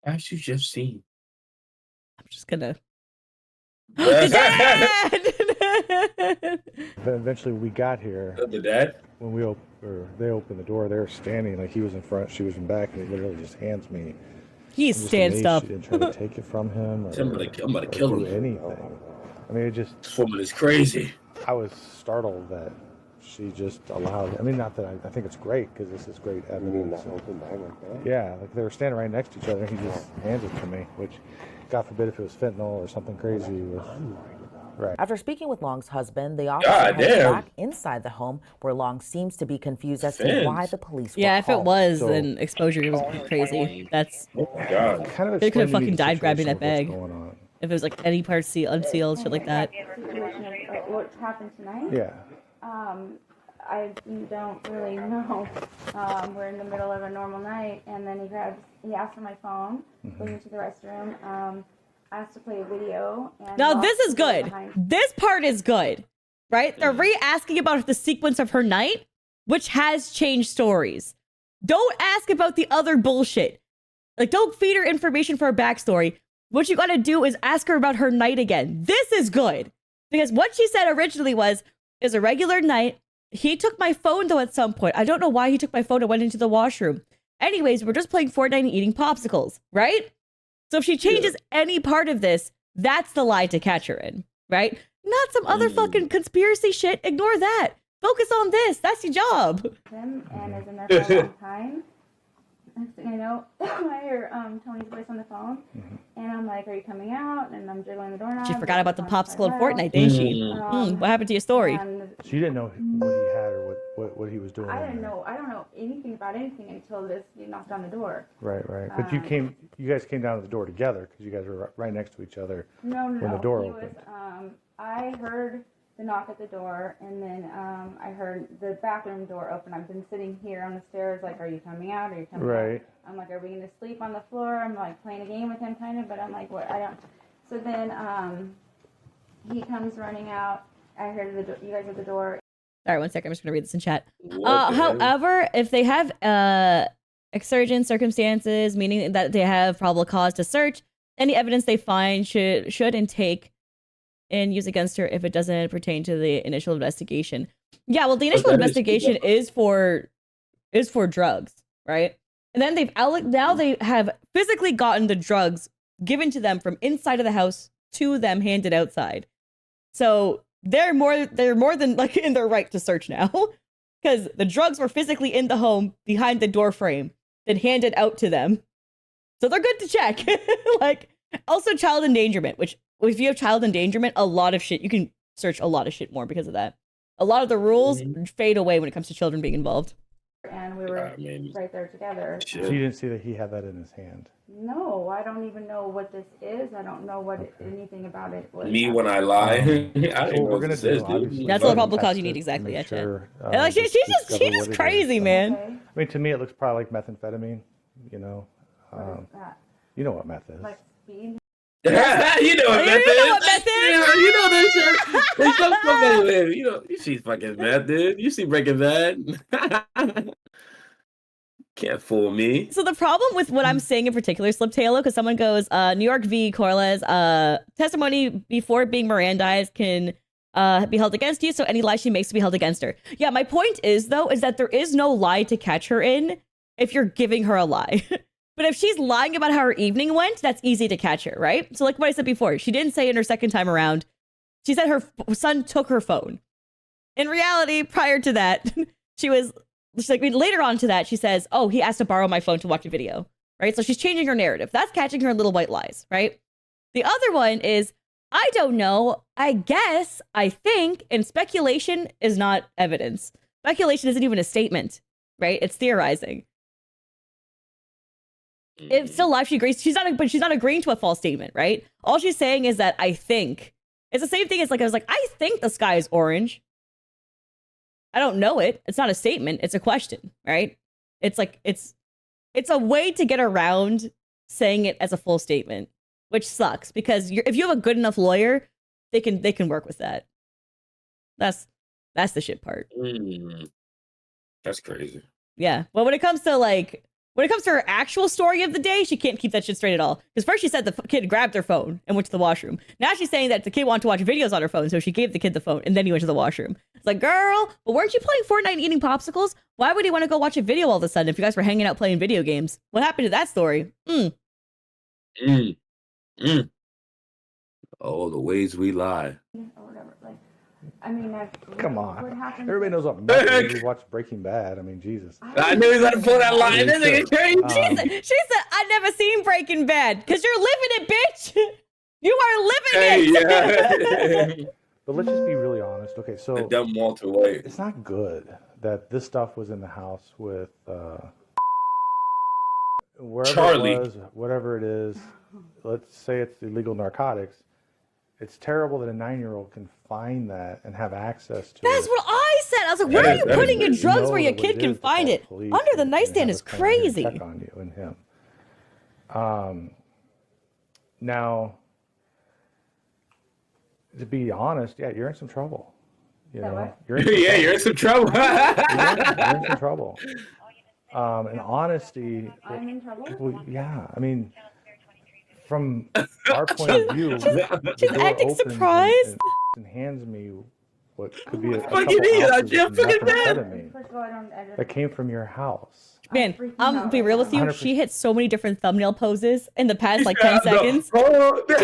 I'm just gonna. Then eventually we got here. The dad? When they opened the door, they were standing like he was in front, she was in back, and he literally just hands me. He's stanced up. She didn't try to take it from him. I'm gonna kill him. Anything. I mean, This woman is crazy. I was startled that she just allowed. I mean, not that I think it's great, because this is great evidence. You mean that open bag like that? Yeah, like they were standing right next to each other, and he just hands it to me, which, God forbid, if it was fentanyl or something crazy. Right. After speaking with Long's husband, the officer heads back inside the home, where Long seems to be confused as to why the police were if it called. was, then exposure was crazy. That's. Oh my God. They could have fucking died grabbing that bag. If it was like any part unsealed, shit like that. What happened tonight? Yeah. I don't really know. We're in the middle of a normal night, and then he asked for my phone, goes into the restroom, asked to play a video. And now this is good. This part is good, right? They're re-asking about the sequence of her night, which has changed stories. Don't ask about the other bullshit. Like, don't feed her information for her backstory. What you gotta do is ask her about her night again. This is good. Because what she said originally was a regular night. He took my phone, though, at some point. I don't know why he took my phone and went into the washroom. Anyways, we're just playing Fortnite and eating popsicles, right? So if she changes any part of this, that's the lie to catch her in, right? Not some other fucking conspiracy shit. Ignore that. Focus on this. That's your job. Him and is in there for a long time. Next thing I know, I hear Tony's voice on the phone, and I'm like, "Are you coming out?" And I'm jiggling the doorknob. She forgot about the popsicle in Fortnite, didn't she? What happened to your story? She didn't know what he had or what he was doing. I didn't know. I don't know anything about anything until he knocked on the door. Right. But you guys came down to the door together because you guys were right next to each other. No. When the door opened. I heard the knock at the door, and then I heard the bathroom door open. I've been sitting here on the stairs, like, "Are you coming out? Are you coming out?" I'm like, "Are we gonna sleep on the floor?" I'm like playing a game with him, kind of, but I'm like, "What?" I don't. So then he comes running out. I heard you guys at the door. Sorry, one second. I'm just gonna read this in chat. What the hell? However, if they have exigent circumstances, meaning that they have probable cause to search, any evidence they find should and take and use against her if it doesn't pertain to the initial investigation. Yeah, well, the initial investigation is for drugs, right? And then now they have physically gotten the drugs given to them from inside of the house to them handed outside. So they're more than like in their right to search now, because the drugs were physically in the home behind the door frame, then handed out to them. So they're good to check. Like, also child endangerment, which if you have child endangerment, a lot of shit, you can search a lot of shit more because of that. A lot of the rules fade away when it comes to children being involved. And we were right there together. So you didn't see that he had that in his hand? No, I don't even know what this is. I don't know what anything about it was. Me when I lie. I don't know what this is, dude. That's all the probable cause you need, exactly. Yeah, sure, she's just crazy, man. Okay. I mean, to me, it looks probably like methamphetamine. You know, What is that? you know what meth is. Like speed? You know what meth is. You know what meth is. Yeah, you know this shit. There's some company, you know, you see fucking meth, dude. You see Breaking Bad. Can't fool me. So the problem with what I'm saying in particular, Slip Taylor, because someone goes, New York v. Corlez, testimony before being Mirandized can be held against you, so any lie she makes to be held against her. Yeah, my point is, though, is that there is no lie to catch her in if you're giving her a lie. But if she's lying about how her evening went, that's easy to catch her, right? So like what I said before, she didn't say in her second time around, she said her son took her phone. In reality, prior to that, later on to that, she says, oh, he asked to borrow my phone to watch a video, right? So she's changing her narrative. That's catching her in little white lies, right? The other one is, I don't know, I guess, I think, and speculation is not evidence. Speculation isn't even a statement, right? It's theorizing. It's still life she agrees. But she's not agreeing to a false statement, right? All she's saying is that I think. It's the same thing as like, I was like, I think the sky is orange. I don't know it. It's not a statement. It's a question, right? It's like, it's a way to get around saying it as a full statement, which sucks because if you have a good enough lawyer, they can work with that. That's the shit part. That's crazy. Yeah. Well, when it comes to her actual story of the day, she can't keep that shit straight at all. Because first she said the kid grabbed her phone and went to the washroom. Now she's saying that the kid wanted to watch videos on her phone, so she gave the kid the phone and then he went to the washroom. It's like, girl, but weren't you playing Fortnite and eating popsicles? Why would he want to go watch a video all of a sudden if you guys were hanging out playing video games? What happened to that story? Oh, the ways we lie. Or whatever. Like, I mean, Come what on. happens? Everybody knows what meth is. We watched Breaking Bad. I mean, Jesus. I knew he was going to pull that line. This nigga crazy. She said, I never seen Breaking Bad because you're living it, bitch. You are living it. Yeah. But let's just be really honest. Okay, so The dumb Walter White. it's not good that this stuff was in the house with wherever Charlie. it was, whatever it is. Let's say it's illegal narcotics. It's terrible that a 9-year-old can find that and have access to That's it. what I said. I was like, where are you That is putting your crazy. drugs Know where your that what kid it can is to find call it? police Under the and nightstand have is us come in here and crazy. check on you and him. Now, to be honest, yeah, you're in some trouble. You That know, what? you're in some Yeah, trouble. you're in some trouble. You're in some trouble. And honesty, I'm in trouble? well, yeah, I mean, from our point of view, the she's door acting opens surprised. and hands me what could be a Fucking couple idiot, ounces I'm of fucking dead. methamphetamine First of all, I that came from your house. Man, freaking I'm out be right real now. with you. 100%. She hit so many different thumbnail poses in the past like 10 No. seconds. Oh, She's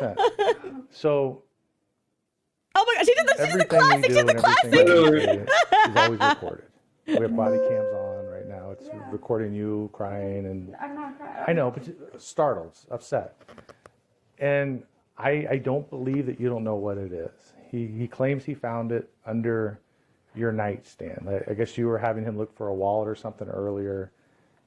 like, So Oh my god, she did the everything classic. we She do did the and everything classic. we say is always recorded. We have body cams on right now. It's Yeah. recording you crying and I'm not crying. I know, but startled, upset. And I don't believe that you don't know what it is. He claims he found it under your nightstand. I guess you were having him look for a wallet or something earlier,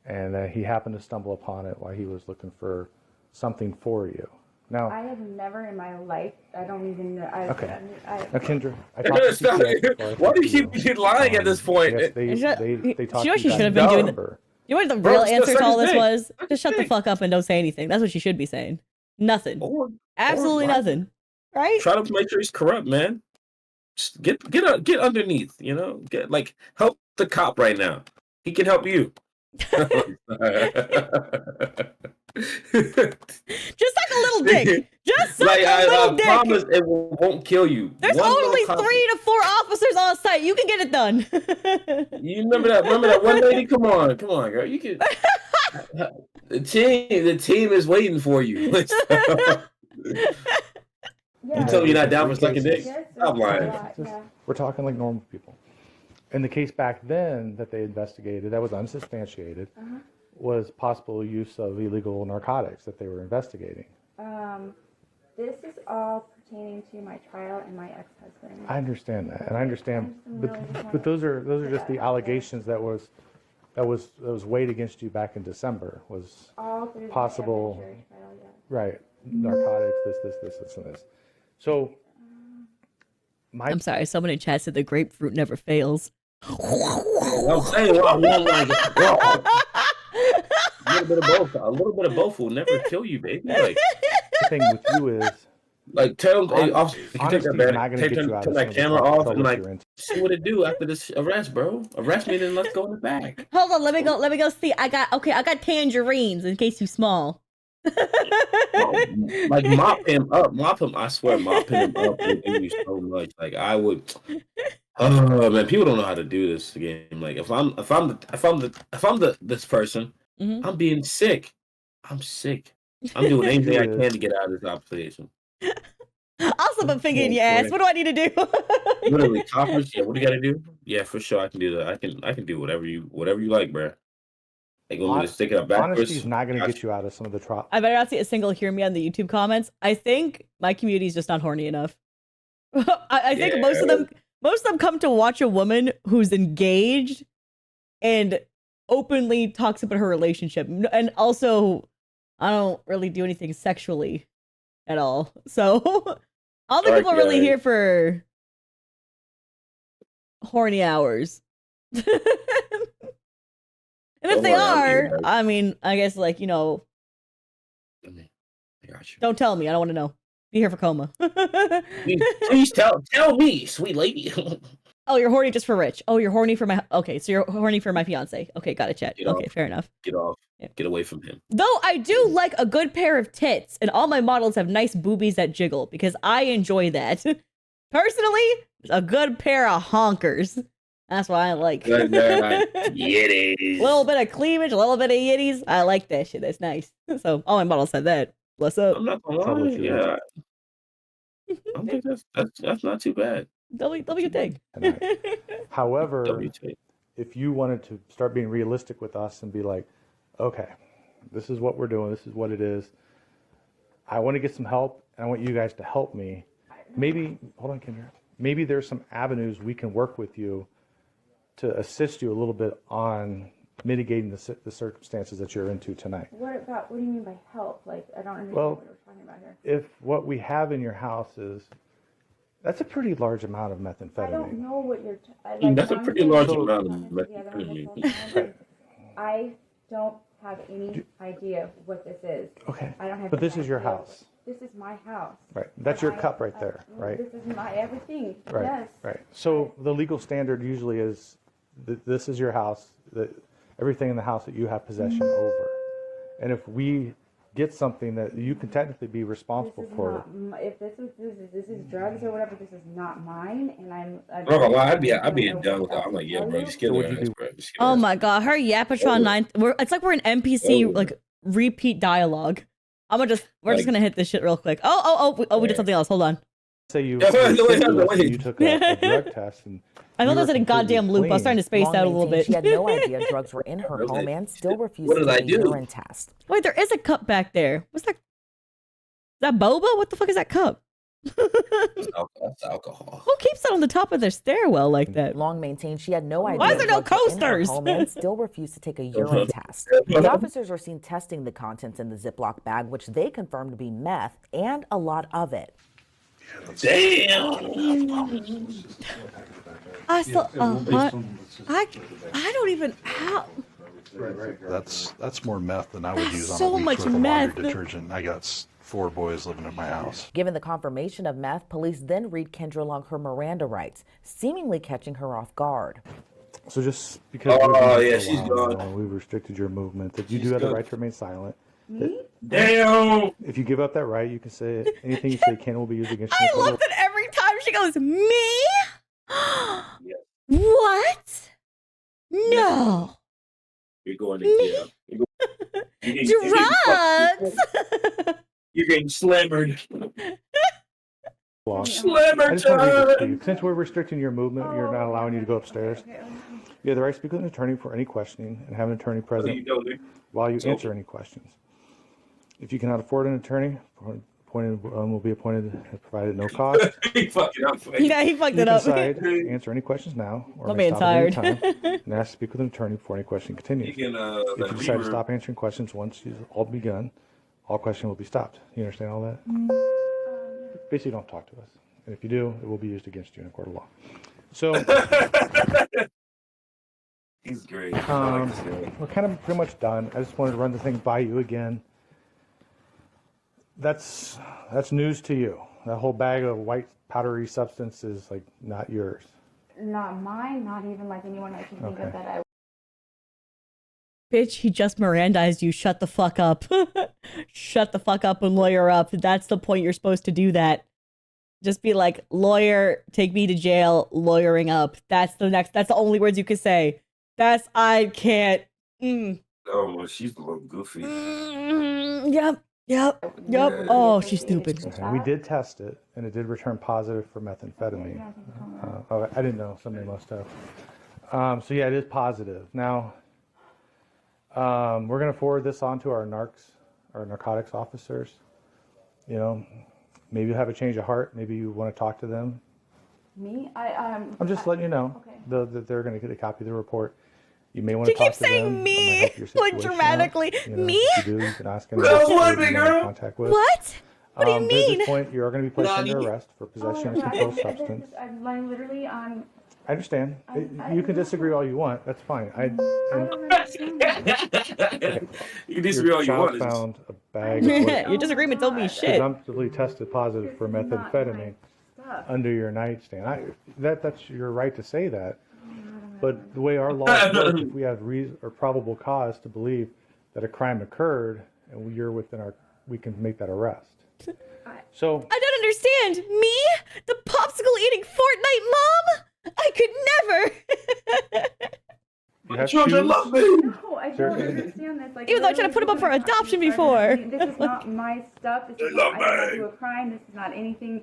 and he happened to stumble upon it while he was looking for something for you. Now, I have never in my life, I don't even know. Okay. I now Kendra, I talked to Stop CPS it. before I Why talked do to you keep lying at this point? Yes, they She- talked she to you should have about been the doing number. You know what the Bro, real it's the answer to all same this thing. was? Just shut the fuck up and don't say anything. That's what she should be saying. Nothing. Absolutely or nothing. Right? try to make sure he's corrupt, man. Just get underneath, you know. Get like help the cop right now. He can help you. Just like a little dick. Just like a little dick. I promise it won't kill you. There's only 3 to 4 officers on site. You can get it done. You remember that one lady? Come on, girl. You can. The team is waiting for you. You tell me you're not down for sucking dick? Stop lying. We're talking like normal people. In the case back then that they investigated, that was unsubstantiated, was possible use of illegal narcotics that they were investigating. This is all pertaining to my trial and my ex-husband. I understand that, and I understand, but those are just the allegations that was weighed against you back in December. Was all through possible, the jury trial, yeah. right? Narcotics, this, and this. So, I'm sorry. Someone in chat said the grapefruit never fails. I'm saying, a little bit of both will never kill you, baby. Like, the thing with you is, like, tell them, hey, officer, you take that camera off and like see what it do after this arrest, bro. Arrest me, then let's go in the back. Hold on, let me go see. I got tangerines in case you small. Like mop him up. I swear, mopping him up would do you so much. Like I would. Oh man, people don't know how to do this game. Like if I'm this person, I'm being sick. I'm sick. I'm doing anything I can to get out of this obligation. I'll slip a finger in your ass. What do I need to do? Literally, coppers. Yeah, what do you got to do? Yeah, for sure, I can do that. I can do whatever you like, bro. Like, we'll just stick it up backwards. Honesty's not going to get you out of some of the trial. I better not see a single hear me on the YouTube comments. I think my community is just not horny enough. I think most of them come to watch a woman who's engaged and openly talks about her relationship. And also, I don't really do anything sexually at all. So, all the people are really here for horny hours. And if they are, I mean, I guess, like, you know, don't tell me. I don't want to know. Be here for Coma. Please tell me, sweet lady. Oh, you're horny just for Rich. Oh, you're horny for my... Okay, so you're horny for my fiance. Okay, got it, chat. Okay, fair enough. Get off. Yeah. Get away from him. Though I do like a good pair of tits, and all my models have nice boobies that jiggle, because I enjoy that. Personally, a good pair of honkers. That's what I like. Yitties. A little bit of cleavage, a little bit of yitties. I like that shit. That's nice. So all my models said that. What's up? I'm not gonna lie. Yeah. I think that's not too bad. W thing. However, if you wanted to start being realistic with us and be like, okay, this is what we're doing. This is what it is. I want to get some help, and I want you guys to help me. Maybe, hold on, Kendra. Maybe there's some avenues we can work with you to assist you a little bit on mitigating the circumstances that you're into tonight. What do you mean by help? Like, I don't understand well, what we're talking about here. If what we have in your house is, that's a pretty large amount of methamphetamine. I don't know what you're... That's a pretty large amount of methamphetamine. I don't have any idea what this is. Okay, I don't have. But this is your house. This is my house. Right, that's your cup right there, right? This is my everything, right, yes. Right, so the legal standard usually is this is your house, everything in the house that you have possession over. And if we get something that you can technically be responsible for. If this is drugs or whatever, this is not mine, and I'm not gonna lie, I'd be done with that. I'm like, yeah, bro, just get it. Oh my god, her Yapatron 9. It's like we're an NPC like repeat dialogue. We're just gonna hit this shit real quick. We did something else. Hold on. Say you took a drug test and I thought that was in a goddamn loop. I was starting to space out a little bit. She had no idea drugs were in her home and still refused to take a urine test. Wait, there is a cup back there. What's that? Is that boba? What the fuck is that cup? That's alcohol. Who keeps that on the top of their stairwell like that? Long maintained she had no idea. Why is there no coasters? Home and still refused to take a urine test. The officers were seen testing the contents in the Ziploc bag, which they confirmed to be meth and a lot of it. Damn. I don't even how. That's more meth than I would use on So a week's much worth of meth. laundry detergent. I got 4 boys living at my house. Given the confirmation of meth, police then read Kendra Long her Miranda rights, seemingly catching her off guard. So just because she's gone. we've restricted your movement, that you do have the right to remain silent. Damn. If you give up that right, you can say anything you say can will be used against you. I love that every time she goes, me? What? No. You're going to jail. Drugs? You're getting slammered. law. Slammer I just want to read this to time. you. Since we're restricting your movement, you're not allowing you to go upstairs. You have the right to speak with an attorney for any questioning and have an attorney present while you answer any questions. If you cannot afford an attorney, appointed will be appointed and provided no cost. He fucked it up. Yeah, he fucked You it can up. decide to answer any questions now or I'm may being stop at any tired. time and ask to speak with an attorney before any question continues. You can, If you decide to stop answering questions once you've all begun, all questions will be stopped. You understand all that? Basically, don't talk to us. And if you do, it will be used against you in a court of law. So He's great. we're kind of pretty much done. I just wanted to run the thing by you again. That's news to you. That whole bag of white powdery substance is like not yours. Not mine, not even like anyone I can think of that I Bitch, he just Mirandized you. Shut the fuck up. Shut the fuck up and lawyer up. That's the point you're supposed to do that. Just be like, lawyer, take me to jail, lawyering up. That's the only words you could say. I can't. Oh, well, she's a little goofy. Yep. Oh, she's stupid. Okay, we did test it, and it did return positive for methamphetamine. I didn't know. Somebody must have. So yeah, it is positive. Now, we're going to forward this on to our narcotics officers. You know, maybe you have a change of heart. Maybe you want to talk to them. Me? I'm just letting you know Okay. that they're going to get a copy of the report. You may want to She talk keeps to them. saying That might me, help your like situation dramatically. out. You know, Me? If you do, you can ask any Well, officer what, you're big in girl? contact with. What? What do you But at mean? this point, you're going to be placed under Nani? arrest for possession of controlled substance. I'm literally on. I understand. You can disagree all you want. That's fine. I don't understand. You can disagree all Your you child want. found a bag of what Your disagreement don't mean shit. presumptively tested positive for This is not my methamphetamine stuff. under your nightstand. That's your right to say that. But the way our laws work, if we have reason or probable cause to believe that a crime occurred, and you're within we can make that arrest. So I don't understand. Me? The popsicle eating Fortnite mom? I could never. you have Children shoes. love me. No, I don't Seriously? understand this. Like, Even though I tried to put him up for adoption before. This is not my stuff. This is love not, I did not me. do a crime. This is not anything.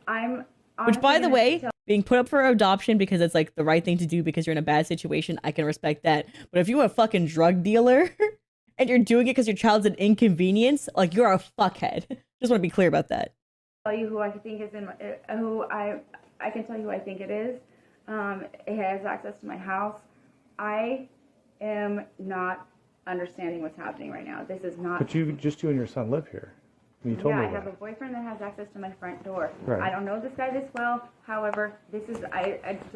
I'm. Which, by the honestly way, gonna being put up for adoption because it's like the right thing to do because you're in a bad situation, I can respect that. But if you're a fucking drug dealer and you're doing it because your child's an inconvenience, like you're a fuckhead. Just want to be clear about that. tell you who I think is in my, who I can tell you who I think it is. It has access to my house. I am not understanding what's happening right now. This is not. But you and your son live here. You told Yeah, me I have a that. boyfriend that has access to my front door. Right. I don't know this guy this well. However, do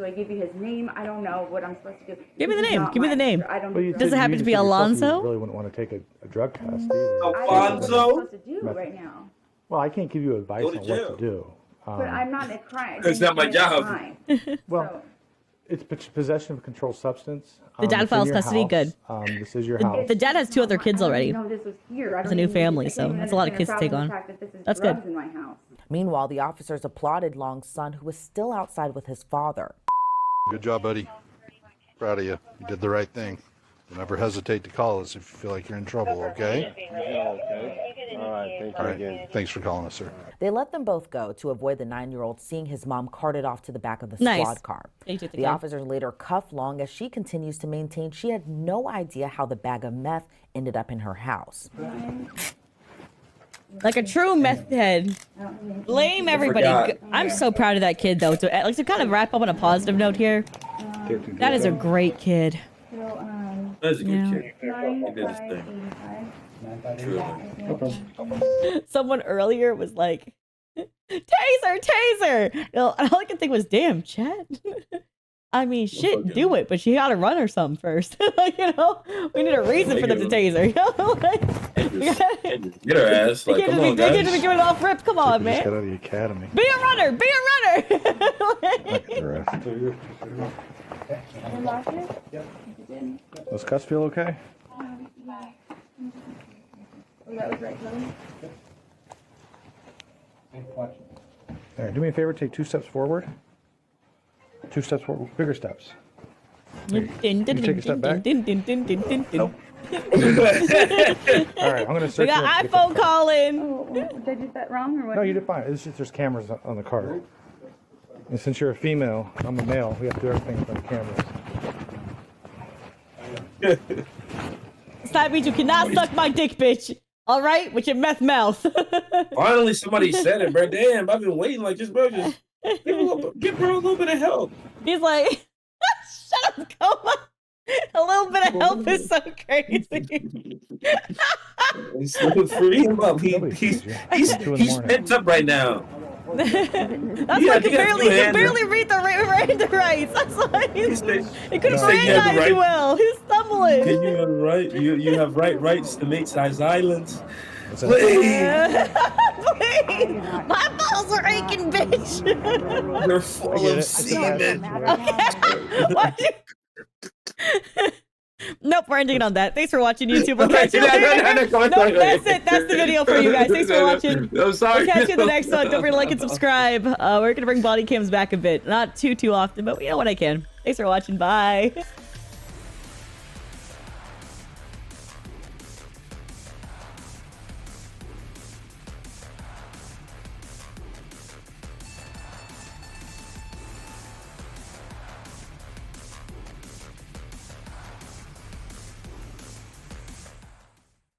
I give you his name? I don't know what I'm supposed to do. Give me the This is name. not Give me my- the name. I don't. Well, you know. Does it said- happen you to be said yourself Alonzo? You really wouldn't want to take a drug test either. I don't know what I'm Alonzo? supposed to do right now. Well, I can't give you advice Go on to what jail. to do. But I'm not in a crime. It's not my in a job. crime. Well, it's possession of a controlled substance. The dad it's in files your custody, house. good. This is your house. The dad has 2 other kids already. No, this was here. It's a new family, so that's a lot of kids to take on. That's good. In my house. Meanwhile, the officers applauded Long's son, who was still outside with his father. Good job, buddy. Proud of you. You did the right thing. Don't ever hesitate to call us if you feel like you're in trouble, okay? All right, thank you All right. again. Thanks for calling us, sir. They let them both go to avoid the 9-year-old seeing his mom carted off to the back of the Nice. squad car. They took the The car. officers later cuffed Long as she continues to maintain she had no idea how the bag of meth ended up in her house. Like a true meth head. Blame everybody. forgot. I'm so proud of that kid, though. To kind of wrap up on a positive note here, that is a great kid. That's a good Yeah. kid. He did his thing. Truly. Someone earlier was like, taser, taser. You know, and all I could think was, damn, Chad. I mean, shit, do it, but she gotta run or something first. You know, we need a reason for them to tase her. You know, like, Get her ass. Like, come on, they guys. can't just be giving it off rip. Come on, Just man. got out of the academy. Be a runner. Be a runner. The rest. Those cuts feel okay? That was right, Chloe? All right, do me a favor, take 2 steps forward. 2 steps forward, bigger steps. Take a step back. Nope. All right, I'm gonna search. We got iPhone calling. Oh, did I do that wrong or what? No, you did fine. It's just there's cameras on the car. And since you're a female, I'm a male, we have to do everything for the cameras. That means you cannot suck my dick, bitch. All right, with your meth mouth. Finally, somebody said it, bro. Damn, I've been waiting. Like, just bro, just give bro a little bit of help. He's like, shut up, Coma. A little bit of help is so crazy. Free him up. He's pent up right now. That's why he could barely read the rights. That's why he couldn't recognize you well. He's stumbling. Can you right? You have rights to make size islands. Please. Please. My balls are aching, bitch. They're full of semen. Why'd you... Nope, we're ending on that. Thanks for watching, YouTube. We'll catch you later. Nope, that's it. That's the video for you guys. Thanks for watching. I'm sorry. We'll catch you in the next one. Don't forget to like and subscribe. We're going to bring body cams back a bit. Not too often, but you know when I can. Thanks for watching. Bye.